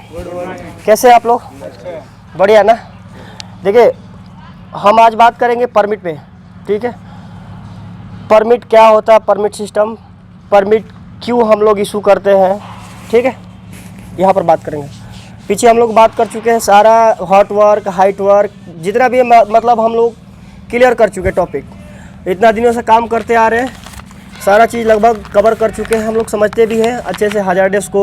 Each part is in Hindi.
कैसे हैं आप लोग? बढ़िया ना। देखिए, हम आज बात करेंगे परमिट पे, ठीक है। परमिट क्या होता है, परमिट सिस्टम, परमिट क्यों हम लोग इशू करते हैं, ठीक है, यहाँ पर बात करेंगे। पीछे हम लोग बात कर चुके हैं सारा हॉट वर्क, हाइट वर्क, जितना भी मतलब हम लोग क्लियर कर चुके टॉपिक। इतना दिनों से काम करते आ रहे हैं, सारा चीज़ लगभग कवर कर चुके हैं, हम लोग समझते भी हैं अच्छे से। हजार्डनेस को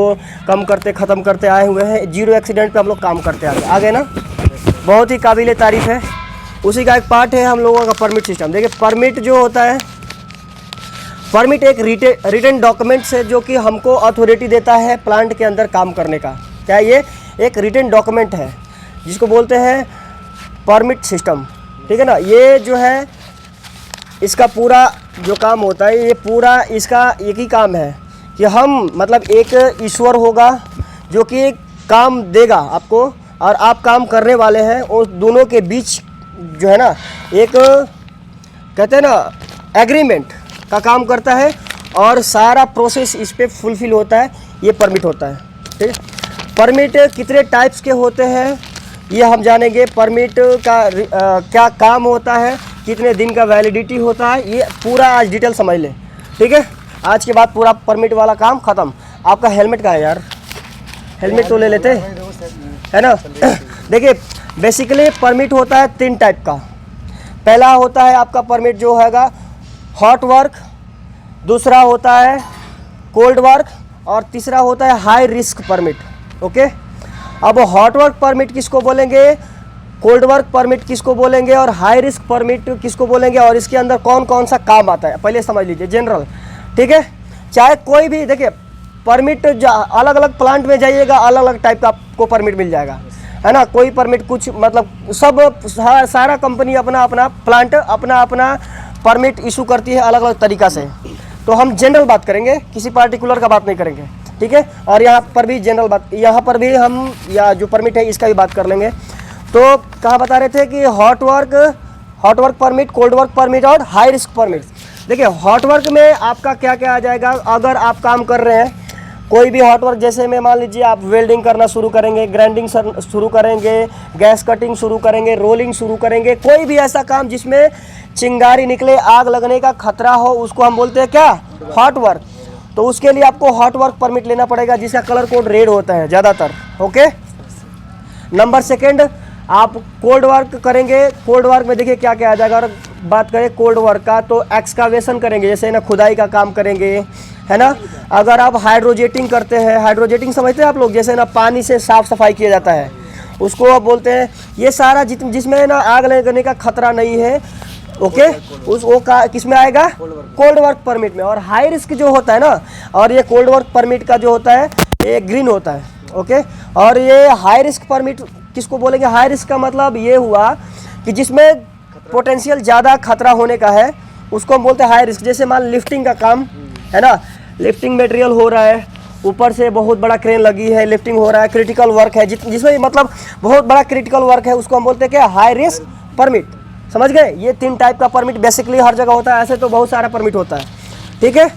कम करते ख़त्म करते आए हुए हैं, जीरो एक्सीडेंट पे हम लोग काम करते आ गए ना। बहुत ही काबिल तारीफ़ है। उसी का एक पार्ट है हम लोगों का परमिट सिस्टम। देखिए, परमिट जो होता है, परमिट एक रिटन डॉक्यूमेंट्स है जो कि हमको अथॉरिटी देता है प्लांट के अंदर काम करने का। क्या ये एक रिटन डॉक्यूमेंट है जिसको बोलते हैं परमिट सिस्टम, ठीक है ना। ये जो है इसका पूरा जो काम होता है, ये पूरा इसका एक ही काम है कि हम मतलब एक ईश्वर होगा जो कि काम देगा आपको, और आप काम करने वाले हैं, और दोनों के बीच जो है ना एक कहते हैं ना एग्रीमेंट का काम करता है, और सारा प्रोसेस इस पे फुलफिल होता है। ये परमिट होता है, ठीक है। परमिट कितने टाइप्स के होते हैं ये हम जानेंगे। परमिट का क्या काम होता है, कितने दिन का वैलिडिटी होता है, ये पूरा आज डिटेल समझ लें, ठीक है। आज के बाद पूरा परमिट वाला काम ख़त्म। आपका हेलमेट का है यार, हेलमेट तो ले लेते है ना। देखिए, बेसिकली परमिट होता है 3 टाइप का। पहला होता है आपका परमिट जो हैगा हॉट वर्क, दूसरा होता है कोल्ड वर्क, और तीसरा होता है हाई रिस्क परमिट, ओके। अब हॉट वर्क परमिट किसको बोलेंगे, कोल्ड वर्क परमिट किसको बोलेंगे, और हाई रिस्क परमिट किसको बोलेंगे, और इसके अंदर कौन कौन सा काम आता है पहले समझ लीजिए जनरल, ठीक है। चाहे कोई भी, देखिए परमिट अलग अलग प्लांट में जाइएगा अलग अलग टाइप का आपको परमिट मिल जाएगा, है ना। कोई परमिट कुछ मतलब सब सारा कंपनी अपना अपना प्लांट अपना अपना परमिट इशू करती है अलग अलग तरीक़ा से। तो हम जनरल बात करेंगे, किसी पार्टिकुलर का बात नहीं करेंगे, ठीक है। और यहाँ पर भी जनरल बात, यहाँ पर भी हम या जो परमिट है इसका भी बात कर लेंगे। तो कहाँ बता रहे थे कि hot work permit, cold work permit और हाई रिस्क परमिट। देखिए, हॉट वर्क में आपका क्या क्या आ जाएगा। अगर आप काम कर रहे हैं कोई भी हॉट वर्क, जैसे में मान लीजिए आप वेल्डिंग करना शुरू करेंगे, ग्राइंडिंग शुरू करेंगे, गैस कटिंग शुरू करेंगे, रोलिंग शुरू करेंगे, कोई भी ऐसा काम जिसमें चिंगारी निकले, आग लगने का खतरा हो, उसको हम बोलते हैं क्या, हॉट वर्क। तो उसके लिए आपको हॉट वर्क परमिट लेना पड़ेगा जिसका कलर कोड रेड होता है ज़्यादातर, ओके। नंबर सेकेंड, आप कोल्ड वर्क करेंगे। कोल्ड वर्क में देखिए क्या क्या आ जाएगा। और बात करें कोल्ड वर्क का तो एक्सकावेशन करेंगे, जैसे ना खुदाई का काम करेंगे, है ना। अगर आप हाइड्रोजेटिंग करते हैं, हाइड्रोजेटिंग समझते हैं आप लोग, जैसे ना पानी से साफ सफाई किया जाता है, उसको आप बोलते हैं। ये सारा जिसमें ना आग लगने का खतरा नहीं है, ओके, वो किस में आएगा, कोल्ड वर्क परमिट में। और हाई रिस्क जो होता है ना, और ये कोल्ड वर्क परमिट का जो होता है ये ग्रीन होता है, ओके। और ये हाई रिस्क परमिट किसको बोलेंगे, हाई रिस्क का मतलब ये हुआ कि जिसमें पोटेंशियल ज़्यादा खतरा होने का है, उसको हम बोलते हैं हाई रिस्क। जैसे मान लिफ्टिंग का काम है ना, लिफ्टिंग मटेरियल हो रहा है, ऊपर से बहुत बड़ा क्रेन लगी है, लिफ्टिंग हो रहा है, क्रिटिकल वर्क है, जिसमें मतलब बहुत बड़ा क्रिटिकल वर्क है, उसको हम बोलते हैं क्या, हाई रिस्क परमिट। समझ गए। ये 3 टाइप का परमिट बेसिकली हर जगह होता है, ऐसे तो बहुत सारा परमिट होता है, ठीक है।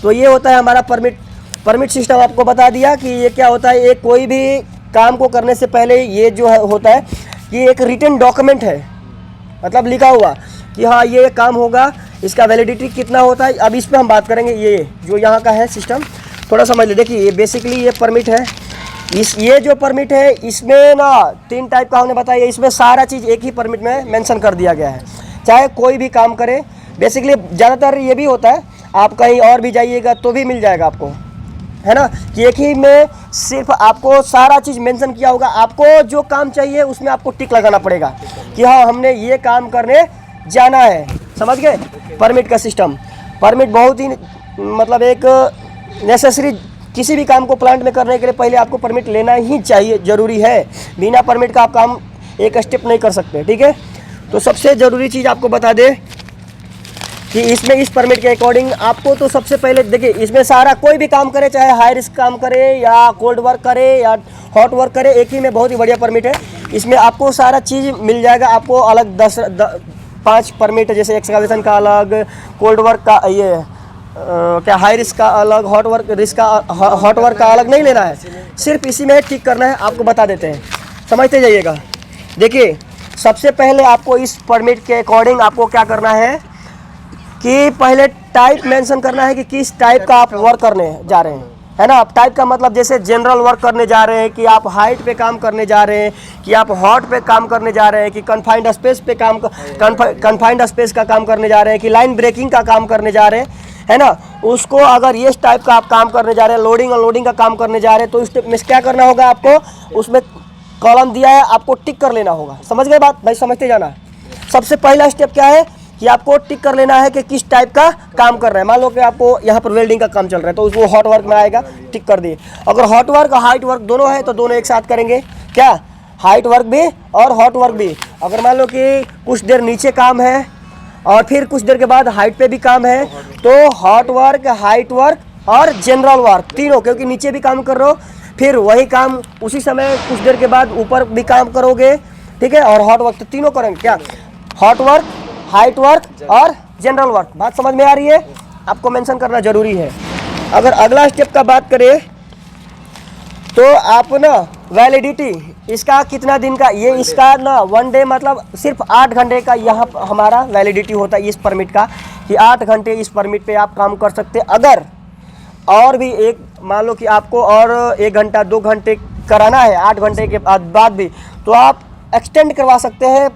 तो ये होता है हमारा परमिट सिस्टम। आपको बता दिया कि ये क्या होता है। ये कोई भी काम को करने से पहले ये जो है होता है कि एक रिटन डॉक्यूमेंट है, मतलब लिखा हुआ कि हाँ ये काम होगा, इसका वैलिडिटी कितना होता है। अब इस पर हम बात करेंगे। ये जो यहाँ का है सिस्टम थोड़ा समझ ले। देखिए, ये बेसिकली ये परमिट है, ये जो परमिट है इसमें ना 3 टाइप का हमने बताया। इसमें सारा चीज़ एक ही परमिट में मेंशन कर दिया गया है, चाहे कोई भी काम करे। बेसिकली ज़्यादातर ये भी होता है, आप कहीं और भी जाइएगा तो भी मिल जाएगा आपको, है ना, कि एक ही में सिर्फ आपको सारा चीज़ मेंशन किया होगा। आपको जो काम चाहिए उसमें आपको टिक लगाना पड़ेगा कि हाँ हमने ये काम करने जाना है। समझ गए। परमिट का सिस्टम, परमिट बहुत ही मतलब एक नेसेसरी, किसी भी काम को प्लांट में करने के लिए पहले आपको परमिट लेना ही चाहिए, ज़रूरी है। बिना परमिट का आप काम एक स्टेप नहीं कर सकते, ठीक है। तो सबसे ज़रूरी चीज़ आपको बता दें कि इसमें इस परमिट के अकॉर्डिंग आपको तो सबसे पहले देखिए, इसमें सारा कोई भी काम करे, चाहे हाई रिस्क काम करे या कोल्ड वर्क करे या हॉट वर्क करे, एक ही में बहुत ही बढ़िया परमिट है। इसमें आपको सारा चीज़ मिल जाएगा। आपको अलग 5 परमिट है, जैसे एक्सकावेशन का अलग, कोल्ड वर्क का, ये क्या हाई रिस्क का अलग, हॉट वर्क रिस्क का, हॉट वर्क का अलग नहीं लेना है, सिर्फ इसी में टिक करना है। आपको बता देते हैं, समझते जाइएगा। देखिए सबसे पहले आपको इस परमिट के अकॉर्डिंग आपको क्या करना है कि पहले टाइप मेंशन करना है कि किस टाइप का आप वर्क करने जा रहे हैं, है ना। आप टाइप का मतलब जैसे जनरल वर्क करने जा रहे हैं, कि आप हाइट पे काम करने जा रहे हैं, कि आप हॉट पे काम करने जा रहे हैं, कि कन्फाइंड स्पेस पे कन्फाइंड स्पेस का काम करने जा रहे हैं, कि लाइन ब्रेकिंग का काम करने जा रहे हैं, है ना। उसको अगर ये टाइप का आप काम करने जा रहे हैं, लोडिंग अनलोडिंग का काम करने जा रहे हैं, तो इस में क्या करना होगा आपको, उसमें कॉलम दिया है, आपको टिक कर लेना होगा। समझ गए बात भाई, समझते जाना। सबसे पहला स्टेप क्या है कि आपको टिक कर लेना है कि किस टाइप का काम कर रहे हैं। मान लो कि आपको यहाँ पर वेल्डिंग का काम चल रहा है, तो उसको हॉट वर्क में आएगा, टिक कर दिए। अगर हॉट वर्क और हाइट वर्क दोनों है तो दोनों एक साथ करेंगे, क्या हाइट वर्क भी और हॉट वर्क भी। अगर मान लो कि कुछ देर नीचे काम है और फिर कुछ देर के बाद हाइट पे भी काम है, तो हॉट वर्क, हाइट वर्क और जनरल वर्क तीनों, क्योंकि नीचे भी काम कर रहे हो, फिर वही काम उसी समय कुछ देर के बाद ऊपर भी काम करोगे, ठीक है। और हॉट वर्क तो तीनों करेंगे, क्या हॉट वर्क, हाइट वर्क और जनरल वर्क। बात समझ में आ रही है, आपको मेंशन करना जरूरी है। अगर अगला स्टेप का बात करें तो आप ना वैलिडिटी इसका कितना दिन का, ये इसका ना 1 डे मतलब सिर्फ 8 घंटे का यहाँ हमारा वैलिडिटी होता है इस परमिट का, कि 8 घंटे इस परमिट पे आप काम कर सकते हैं। अगर और भी एक मान लो कि आपको और 1 घंटा 2 घंटे कराना है 8 घंटे के बाद भी, तो आप एक्सटेंड करवा सकते हैं।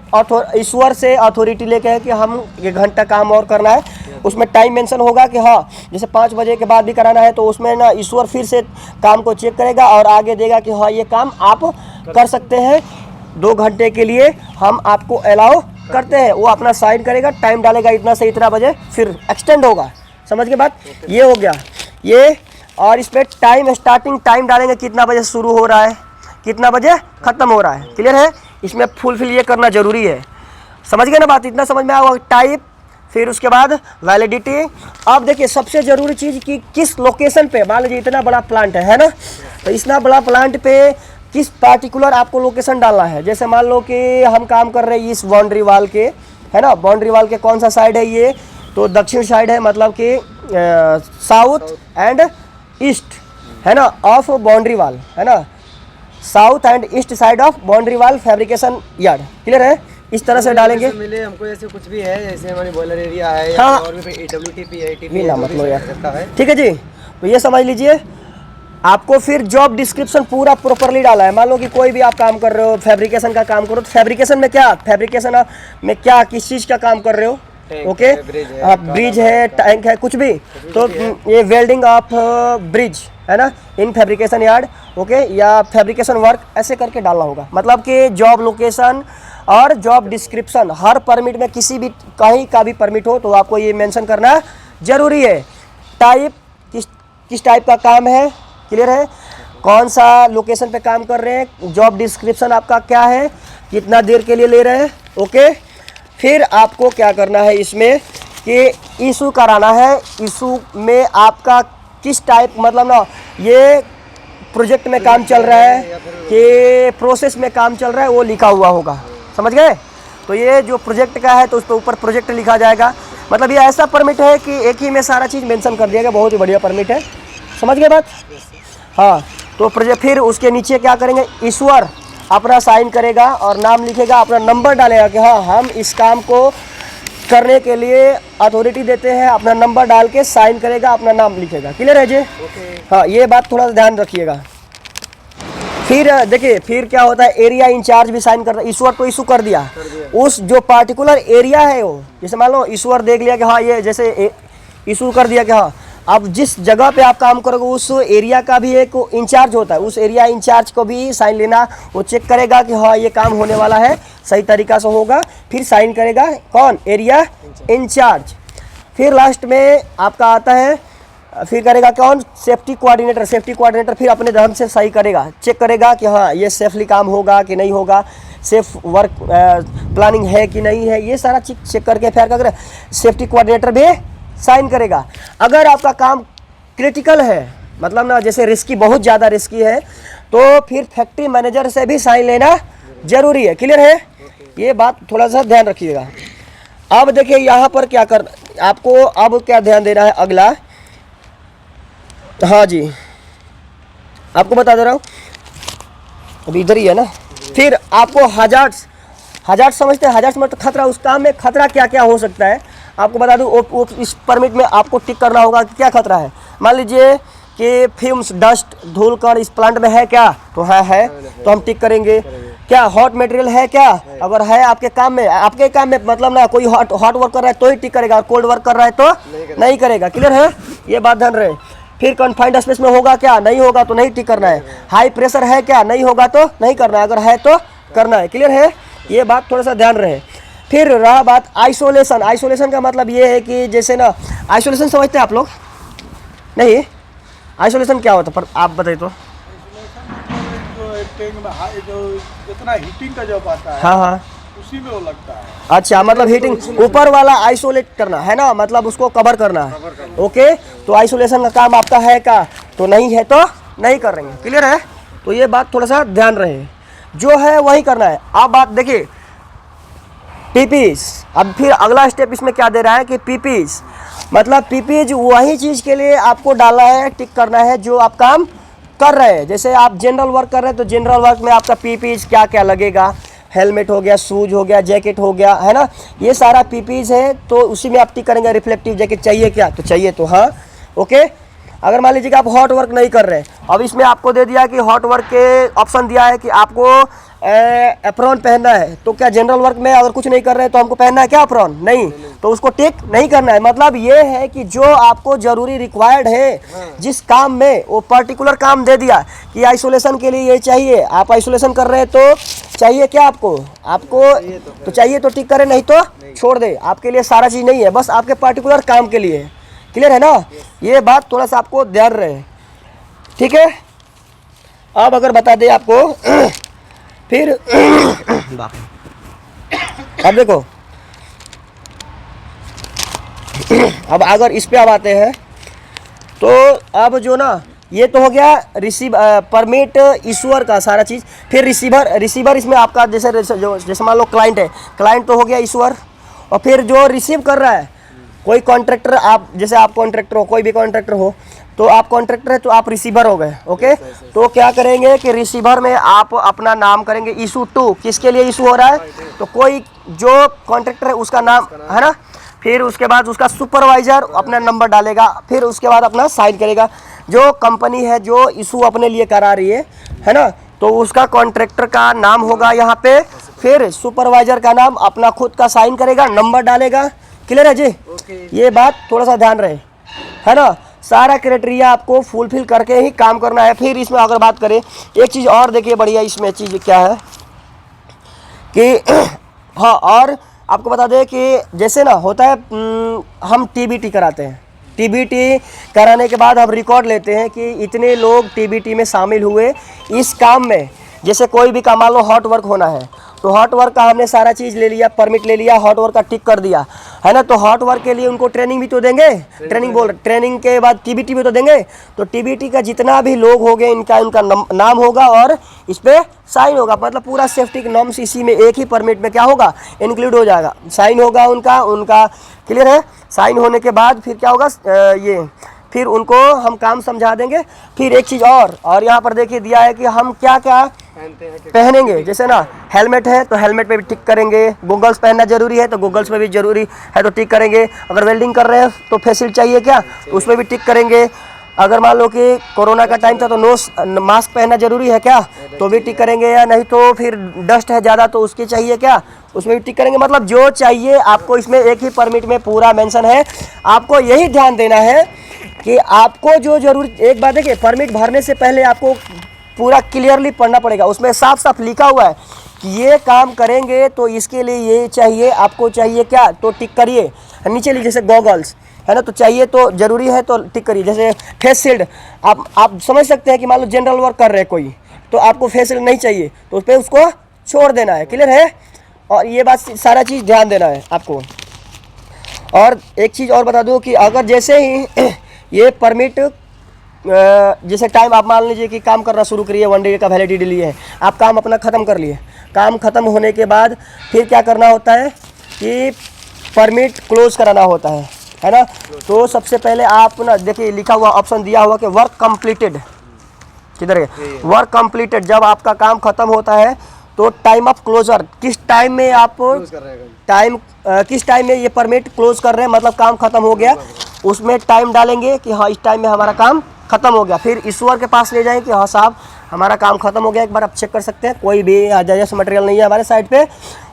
ईश्वर से अथॉरिटी लेके है कि हम 1 घंटा काम और करना है, उसमें टाइम मेंशन होगा कि हाँ जैसे 5 बजे के बाद भी कराना है, तो उसमें ना ईश्वर फिर से काम को चेक करेगा और आगे देगा कि हाँ ये काम आप कर सकते हैं, 2 घंटे के लिए हम आपको अलाउ करते हैं। वो अपना साइन करेगा, टाइम डालेगा इतना से इतना बजे, फिर एक्सटेंड होगा। समझ के बात, ये हो गया ये। और इस पर टाइम स्टार्टिंग टाइम डालेंगे, कितना बजे शुरू हो रहा है, कितना बजे ख़त्म हो रहा है, क्लियर है। इसमें फुलफिल ये करना जरूरी है, समझ गए ना बात, इतना समझ में आया होगा। टाइप, फिर उसके बाद वैलिडिटी। अब देखिए सबसे ज़रूरी चीज़ कि किस लोकेशन पे, मान लीजिए इतना बड़ा प्लांट है ना, तो इतना बड़ा प्लांट पे किस पार्टिकुलर आपको लोकेशन डालना है। जैसे मान लो कि हम काम कर रहे हैं इस बाउंड्री वाल के, है ना, बाउंड्री वाल के कौन सा साइड है ये, तो दक्षिण साइड है, मतलब कि साउथ एंड ईस्ट, है ना, ऑफ बाउंड्री वाल, है ना, south and east side of boundary wall fabrication yard, clear है। इस तरह से डालेंगे। मिले हमको ऐसे कुछ भी है, जैसे हमारी बॉयलर एरिया है, हाँ, और भी AWTP है, ना मतलब यार, ठीक है जी। तो ये समझ लीजिए, आपको फिर जॉब डिस्क्रिप्शन पूरा प्रॉपरली डाला है। मान लो कि कोई भी आप काम कर रहे हो, फैब्रिकेशन का काम करो, तो फैब्रिकेशन में क्या, फैब्रिकेशन में क्या किस चीज़ का काम कर रहे हो, ओके, ब्रिज है, टैंक है, कुछ भी, तो ये वेल्डिंग ऑफ ब्रिज, है ना, इन फैब्रिकेशन यार्ड, ओके, या फैब्रिकेशन वर्क, ऐसे करके डालना होगा। मतलब कि जॉब लोकेशन और जॉब डिस्क्रिप्शन हर परमिट में, किसी भी कहीं का भी परमिट हो तो आपको ये मेंशन करना जरूरी है। टाइप, किस टाइप का काम है, क्लियर है, कौन सा लोकेशन पे काम कर रहे हैं, जॉब डिस्क्रिप्शन आपका क्या है, कितना देर के लिए ले रहे हैं, ओके। फिर आपको क्या करना है इसमें कि इशू कराना है। इशू में आपका किस टाइप, मतलब ना ये प्रोजेक्ट में काम चल रहा है कि प्रोसेस में काम चल रहा है, वो लिखा हुआ होगा, समझ गए। तो ये जो प्रोजेक्ट का है तो उस पर ऊपर प्रोजेक्ट लिखा जाएगा। मतलब ये ऐसा परमिट है कि एक ही में सारा चीज़ मेंशन कर दिया गया, बहुत ही बढ़िया परमिट है, समझ गए बात। हाँ, तो प्रोजेक्ट फिर उसके नीचे क्या करेंगे, ईश्वर अपना साइन करेगा और नाम लिखेगा, अपना नंबर डालेगा कि हाँ हम इस काम को करने के लिए अथॉरिटी देते हैं, अपना नंबर डाल के साइन करेगा, अपना नाम लिखेगा, क्लियर है जी। हाँ, ये बात थोड़ा सा ध्यान रखिएगा। फिर देखिए फिर क्या होता है, एरिया इंचार्ज भी साइन करता है। ईश्वर तो इशू कर दिया, उस जो पार्टिकुलर एरिया है वो, जैसे मान लो ईश्वर देख लिया कि हाँ ये जैसे इशू कर दिया कि हाँ अब जिस जगह पे आप काम करोगे उस एरिया का भी एक इंचार्ज होता है, उस एरिया इंचार्ज को भी साइन लेना। वो चेक करेगा कि हाँ ये काम होने वाला है, सही तरीका से होगा, फिर साइन करेगा कौन, एरिया इंचार्ज। फिर लास्ट में आपका आता है, फिर करेगा कौन, सेफ्टी कोऑर्डिनेटर। सेफ्टी कोऑर्डिनेटर फिर अपने ढंग से सही करेगा, चेक करेगा कि हाँ ये सेफली काम होगा कि नहीं होगा, सेफ वर्क प्लानिंग है कि नहीं है, ये सारा चीज चेक करके फिर अगर सेफ्टी कोऑर्डिनेटर भी साइन करेगा। अगर आपका काम क्रिटिकल है, मतलब ना जैसे रिस्की, बहुत ज़्यादा रिस्की है, तो फिर फैक्ट्री मैनेजर से भी साइन लेना जरूरी है, क्लियर है। ये बात थोड़ा सा ध्यान रखिएगा। अब देखिए यहाँ पर क्या कर, आपको अब क्या ध्यान देना है, अगला हाँ जी, आपको बता दे रहा हूँ, अभी इधर ही है ना। फिर आपको हजार्ड समझते हैं, हजार्ड मतलब खतरा, उस काम में खतरा क्या क्या हो सकता है आपको बता दूँ। इस परमिट में आपको टिक करना होगा कि क्या खतरा है। मान लीजिए कि फ्यूम्स, डस्ट, धूल कण इस प्लांट में है क्या, तो है तो हम टिक करेंगे। क्या हॉट मटेरियल है क्या, अगर है आपके काम में मतलब ना, कोई हॉट वर्क कर रहा है तो ही टिक करेगा, कोल्ड वर्क कर रहा है तो नहीं करेगा। क्लियर है, ये बात ध्यान रहे। फिर कन्फाइंड स्पेस में होगा क्या, नहीं होगा तो नहीं टिक करना है। हाई प्रेशर है क्या, नहीं होगा तो नहीं करना है, अगर है तो करना है। क्लियर है, ये बात थोड़ा सा ध्यान रहे। फिर रहा बात आइसोलेशन का मतलब ये है कि जैसे ना, आइसोलेशन समझते हैं आप लोग नहीं, आइसोलेशन क्या होता है पर आप बताइए तो। जो जितना हीटिंग का जॉब आता है, हाँ, उसी में वो लगता है। अच्छा, मतलब हीटिंग ऊपर वाला आइसोलेट करना है ना, मतलब उसको कवर करना है। ओके, तो आइसोलेशन का काम आपका है क्या, तो नहीं है तो नहीं कर रहे हैं। क्लियर है, तो ये बात थोड़ा सा ध्यान रहे, जो है वही करना है। अब बात देखिए पीपीज, अब फिर अगला स्टेप इसमें क्या दे रहा है कि पीपीज मतलब पीपीज वही चीज़ के लिए आपको डाला है, टिक करना है जो आप काम कर रहे हैं। जैसे आप जनरल वर्क कर रहे हैं तो जनरल वर्क में आपका पीपीज क्या क्या लगेगा, हेलमेट हो गया, शूज हो गया, जैकेट हो गया, है ना, ये सारा पीपीज है, तो उसी में आप टिक करेंगे। रिफ्लेक्टिव जैकेट चाहिए क्या, तो चाहिए तो हाँ, ओके। अगर मान लीजिए कि आप हॉट वर्क नहीं कर रहे, अब इसमें आपको दे दिया कि हॉट वर्क के ऑप्शन दिया है कि आपको एप्रॉन पहनना है, तो क्या जनरल वर्क में अगर कुछ नहीं कर रहे हैं तो हमको पहनना है क्या एप्रॉन, नहीं, तो उसको टिक नहीं करना है। मतलब ये है कि जो आपको जरूरी रिक्वायर्ड है जिस काम में, वो पर्टिकुलर काम दे दिया कि आइसोलेशन के लिए ये चाहिए, आप आइसोलेशन कर रहे हैं तो चाहिए क्या आपको तो चाहिए तो टिक करें, नहीं तो छोड़ दे। आपके लिए सारा चीज़ नहीं है, बस आपके पर्टिकुलर काम के लिए है। क्लियर है ना, ये बात थोड़ा सा आपको ध्यान रहे, ठीक है। अब अगर बता दे आपको फिर अब देखो, अब अगर इस पे अब आते हैं तो अब जो ना, ये तो हो गया परमिट इशूअर का सारा चीज़। फिर रिसीवर इसमें आपका जैसे मान लो क्लाइंट तो हो गया इशूअर, और फिर जो रिसीव कर रहा है कोई कॉन्ट्रैक्टर, आप जैसे आप कॉन्ट्रैक्टर हो, कोई भी कॉन्ट्रैक्टर हो, तो आप कॉन्ट्रैक्टर है तो आप रिसीवर हो गए। ओके, तो क्या करेंगे कि रिसीवर में आप अपना नाम करेंगे इशू टू, किसके लिए इशू हो रहा है, तो कोई जो कॉन्ट्रैक्टर है उसका नाम है ना, फिर उसके बाद उसका सुपरवाइजर अपना नंबर डालेगा, फिर उसके बाद अपना साइन करेगा। जो कंपनी है जो इशू अपने लिए करा रही है ना, तो उसका कॉन्ट्रैक्टर का नाम होगा यहाँ पे, फिर सुपरवाइजर का नाम, अपना खुद का साइन करेगा, नंबर डालेगा। क्लियर है जी, ये बात थोड़ा सा ध्यान रहे, है ना। सारा क्राइटेरिया आपको फुलफिल करके ही काम करना है। फिर इसमें अगर बात करें, एक चीज़ और देखिए बढ़िया, इसमें चीज़ क्या है कि हाँ, और आपको बता दें कि जैसे ना होता है, हम टीबीटी कराते हैं, टीबीटी कराने के बाद हम रिकॉर्ड लेते हैं कि इतने लोग टीबीटी में शामिल हुए इस काम में। जैसे कोई भी काम, मान लो हॉट वर्क होना है, तो हॉट वर्क का हमने सारा चीज़ ले लिया, परमिट ले लिया, हॉट वर्क का टिक कर दिया, है ना। तो हॉट वर्क के लिए उनको ट्रेनिंग भी तो देंगे, ट्रेनिंग के बाद टीबीटी भी तो देंगे। तो टीबीटी का जितना भी लोग होंगे, इनका नाम होगा और इस पर साइन होगा। मतलब पूरा सेफ्टी के नॉर्म्स इसी में, एक ही परमिट में क्या होगा, इंक्लूड हो जाएगा। साइन होगा उनका क्लियर है। साइन होने के बाद फिर क्या होगा, फिर उनको हम काम समझा देंगे। फिर एक चीज़ और यहाँ पर देखिए दिया है कि हम क्या क्या पहनेंगे। जैसे ना हेलमेट है तो हेलमेट पे भी टिक करेंगे, गोगल्स पहनना जरूरी है तो गोगल्स पे भी जरूरी है तो टिक करेंगे। अगर वेल्डिंग कर रहे हैं तो फेस शील्ड चाहिए क्या, तो उसमें भी टिक करेंगे। अगर मान लो कि कोरोना का टाइम था तो मास्क पहनना जरूरी है क्या, तो भी टिक करेंगे। या नहीं तो फिर डस्ट है ज़्यादा तो उसके चाहिए क्या, उसमें भी टिक करेंगे। मतलब जो चाहिए आपको इसमें एक ही परमिट में पूरा मेंशन है। आपको यही ध्यान देना है कि आपको जो जरूरी, एक बात देखिए, परमिट भरने से पहले आपको पूरा क्लियरली पढ़ना पड़ेगा। उसमें साफ साफ लिखा हुआ है कि ये काम करेंगे तो इसके लिए ये चाहिए, आपको चाहिए क्या, तो टिक करिए। नीचे लीजिए जैसे गॉगल्स है ना, तो चाहिए तो जरूरी है तो टिक करिए। जैसे फेस शील्ड, आप समझ सकते हैं कि मान लो जनरल वर्क कर रहे हैं कोई, तो आपको फेस शील्ड नहीं चाहिए तो उस पर उसको छोड़ देना है। क्लियर है, और ये बात सारा चीज़ ध्यान देना है आपको। और एक चीज़ और बता दूँ कि अगर जैसे ही ये परमिट, जैसे टाइम आप मान लीजिए कि काम करना शुरू करिए, 1 डे का वैलिडिटी लिए है, आप काम अपना ख़त्म कर लिए। काम ख़त्म होने के बाद फिर क्या करना होता है कि परमिट क्लोज कराना होता है है ना। तो सबसे पहले आप ना देखिए लिखा हुआ ऑप्शन दिया हुआ कि वर्क कंप्लीटेड, किधर है वर्क कंप्लीटेड। जब आपका काम खत्म होता है तो टाइम ऑफ क्लोजर, किस टाइम में आप किस टाइम में ये परमिट क्लोज कर रहे हैं, मतलब काम खत्म हो गया, उसमें टाइम डालेंगे कि हाँ इस टाइम में हमारा काम खत्म हो गया। फिर ईश्वर के पास ले जाएं कि हाँ साहब हमारा काम खत्म हो गया, एक बार आप चेक कर सकते हैं, कोई भी जायज मटेरियल नहीं है हमारे साइड पे।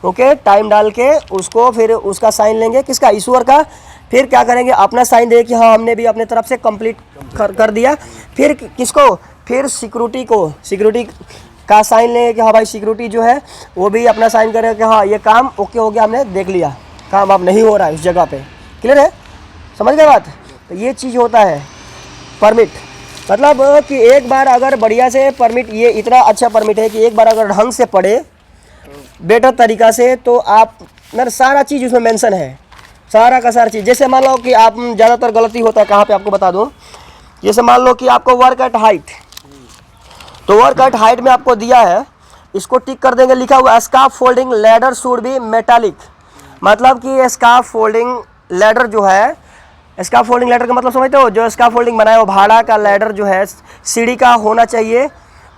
ओके, टाइम डाल के उसको फिर उसका साइन लेंगे, किसका, ईश्वर का। फिर क्या करेंगे, अपना साइन देंगे कि हाँ हमने भी अपने तरफ से कंप्लीट कर दिया। फिर किसको, फिर सिक्योरिटी को, सिक्योरिटी का साइन लेंगे कि हाँ भाई सिक्योरिटी जो है वो भी अपना साइन करेगा कि हाँ ये काम ओके हो गया, हमने देख लिया, काम अब नहीं हो रहा है उस जगह पे। क्लियर है, समझ गए बात। तो ये चीज़ होता है परमिट, मतलब कि एक बार अगर बढ़िया से परमिट, ये इतना अच्छा परमिट है कि एक बार अगर ढंग से पढ़े बेटर तरीका से तो आप मेरा सारा चीज़ उसमें मेंशन है, सारा का सारा चीज़। जैसे मान लो कि आप ज़्यादातर गलती होता है कहाँ पे आपको बता दूँ, जैसे मान लो कि आपको वर्क एट हाइट, तो वर्क एट हाइट में आपको दिया है, इसको टिक कर देंगे, लिखा हुआ scarf folding ladder should be metallic, मतलब कि स्कार्फ फोल्डिंग लैडर जो है, स्कार्फ फोल्डिंग लैडर का मतलब समझते हो, जो स्कार्फ फोल्डिंग बनाया वो भाड़ा का लैडर जो है सीढ़ी का होना चाहिए।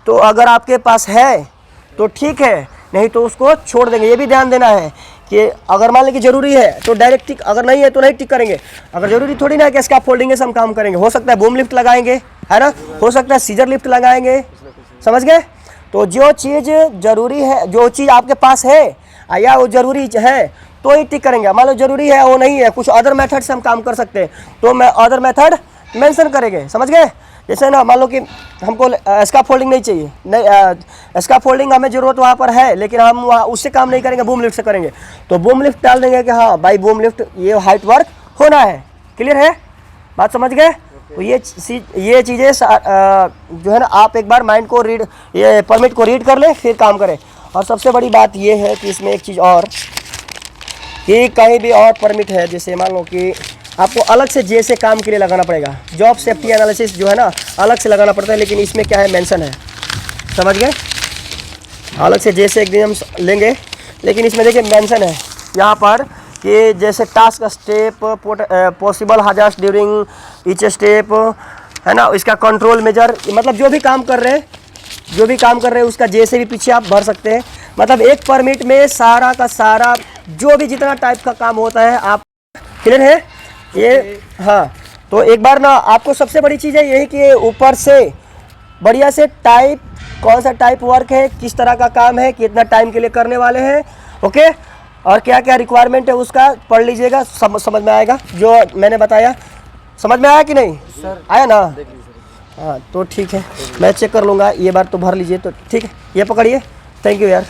तो अगर आपके पास है तो ठीक है, नहीं तो उसको छोड़ देंगे। ये भी ध्यान देना है कि अगर मान लें कि जरूरी है तो डायरेक्ट टिक, अगर नहीं है तो नहीं टिक करेंगे। अगर जरूरी थोड़ी ना है कि स्कार्फ फोल्डिंग से हम काम करेंगे, हो सकता है बूम लिफ्ट लगाएंगे, है ना, हो सकता है सीजर लिफ्ट लगाएंगे, समझ गए। तो जो चीज़ जरूरी है, जो चीज़ आपके पास है या वो जरूरी है तो ही टिक करेंगे। मान लो जरूरी है वो नहीं है, कुछ अदर मेथड से हम काम कर सकते हैं तो मैं अदर मेथड मेंशन करेंगे, समझ गए। जैसे ना मान लो कि हमको स्कार्फ फोल्डिंग नहीं चाहिए, नहीं स्कार्फ फोल्डिंग हमें ज़रूरत वहाँ पर है लेकिन हम वहाँ उससे काम नहीं करेंगे, बूम लिफ्ट से करेंगे, तो बूम लिफ्ट डाल देंगे कि हाँ भाई बूम लिफ्ट ये हाइट वर्क होना है। क्लियर है, बात समझ गए। तो ये चीज़ें जो है ना आप एक बार माइंड को रीड, ये परमिट को रीड कर ले फिर काम करें। और सबसे बड़ी बात ये है कि इसमें एक चीज़ और कि कहीं भी और परमिट है, जैसे मान लो कि आपको अलग से जैसे काम के लिए लगाना पड़ेगा, जॉब सेफ्टी एनालिसिस जो है ना अलग से लगाना पड़ता है, लेकिन इसमें क्या है मेंशन है, समझ गए। अलग से जैसे एक दिन हम लेंगे, लेकिन इसमें देखिए मेंशन है यहाँ पर कि जैसे task step, possible hazards during each step, है ना, इसका कंट्रोल मेजर, मतलब जो भी काम कर रहे हैं उसका जैसे भी पीछे आप भर सकते हैं। मतलब एक परमिट में सारा का सारा जो भी जितना टाइप का काम होता है आप, क्लियर है ये। हाँ, तो एक बार ना आपको सबसे बड़ी चीज़ है यही कि ऊपर से बढ़िया से टाइप, कौन सा टाइप वर्क है, किस तरह का काम है, कितना टाइम के लिए करने वाले हैं, ओके, और क्या क्या रिक्वायरमेंट है उसका पढ़ लीजिएगा, समझ में आएगा जो मैंने बताया। समझ में आया कि नहीं सर, आया ना। हाँ तो ठीक है, मैं चेक कर लूँगा, ये बार तो भर लीजिए तो ठीक है। ये पकड़िए, थैंक यू यार।